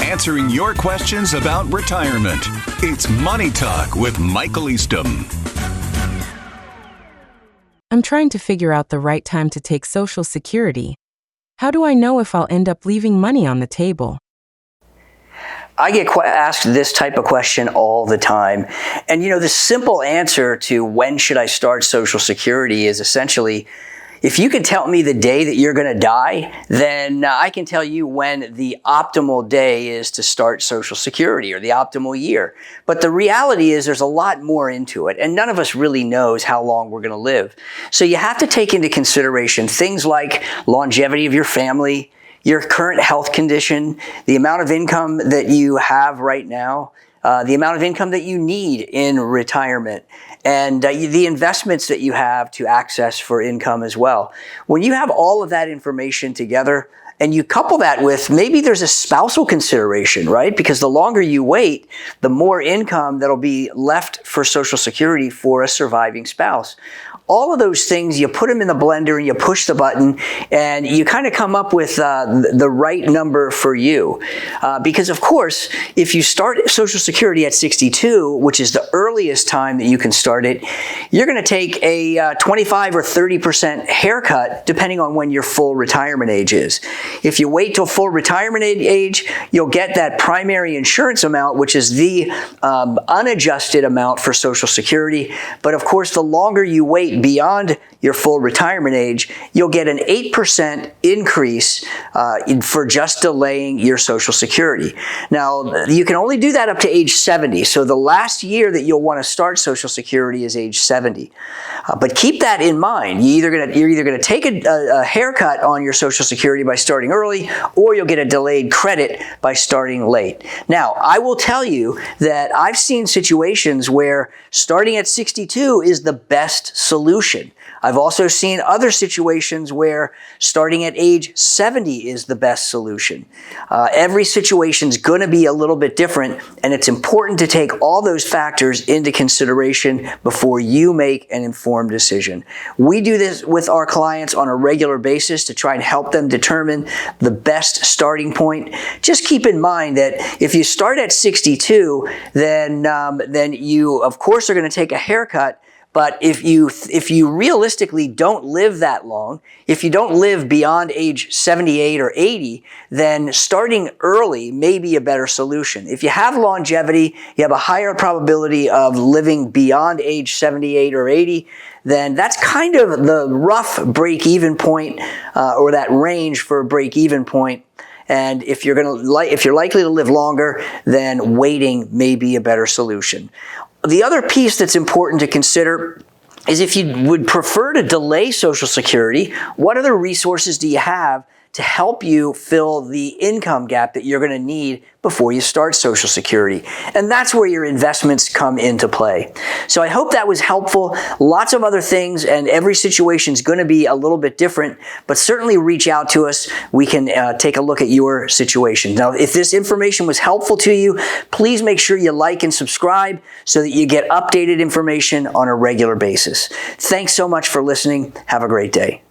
answering your questions about retirement. It's Money Talk with Michael Eastham. I'm trying to figure out the right time to take Social Security. How do I know if I'll end up leaving money on the table? I get asked this type of question all the time. And the simple answer to when should I start Social Security is essentially, if you can tell me the day that you're going to die, then I can tell you when the optimal day is to start Social Security or the optimal year. But the reality is there's a lot more into it, and none of us really knows how long we're going to live. So you have to take into consideration things like longevity of your family, your current health condition, the amount of income that you have right now, the amount of income that you need in retirement, and the investments that you have to access for income as well. When you have all of that information together, and you couple that with maybe there's a spousal consideration, right? Because the longer you wait, the more income that'll be left for Social Security for a surviving spouse. All of those things, you put them in the blender and you push the button and you kind of come up with the right number for you. Because of course, if you start Social Security at 62, which is the earliest time that you can start it, you're going to take a 25 or 30% haircut depending on when your full retirement age is. If you wait till full retirement age, you'll get that primary insurance amount, which is the unadjusted amount for Social Security. But of course, the longer you wait beyond your full retirement age, you'll get an 8% increase for just delaying your Social Security. Now, you can only do that up to age 70. So the last year that you'll want to start Social Security is age 70. But keep that in mind. You're either going to take a haircut on your Social Security by starting early, or you'll get a delayed credit by starting late. Now, I will tell you that I've seen situations where starting at 62 is the best solution. I've also seen other situations where starting at age 70 is the best solution. Every situation is going to be a little bit different, and it's important to take all those factors into consideration before you make an informed decision. We do this with our clients on a regular basis to try and help them determine the best starting point. Just keep in mind that if you start at 62, then you, of course, are going to take a haircut. But if you realistically don't live that long, if you don't live beyond age 78 or 80, then starting early may be a better solution. If you have longevity, you have a higher probability of living beyond age 78 or 80, then that's kind of the rough break-even point or that range for a break-even point. And if you're likely to live longer, then waiting may be a better solution. The other piece that's important to consider is if you would prefer to delay Social Security, what other resources do you have to help you fill the income gap that you're going to need before you start Social Security? And that's where your investments come into play. So I hope that was helpful. Lots of other things, and every situation is going to be a little bit different, but certainly reach out to us. We can take a look at your situation. Now, if this information was helpful to you, please make sure you like and subscribe so that you get updated information on a regular basis. Thanks so much for listening. Have a great day.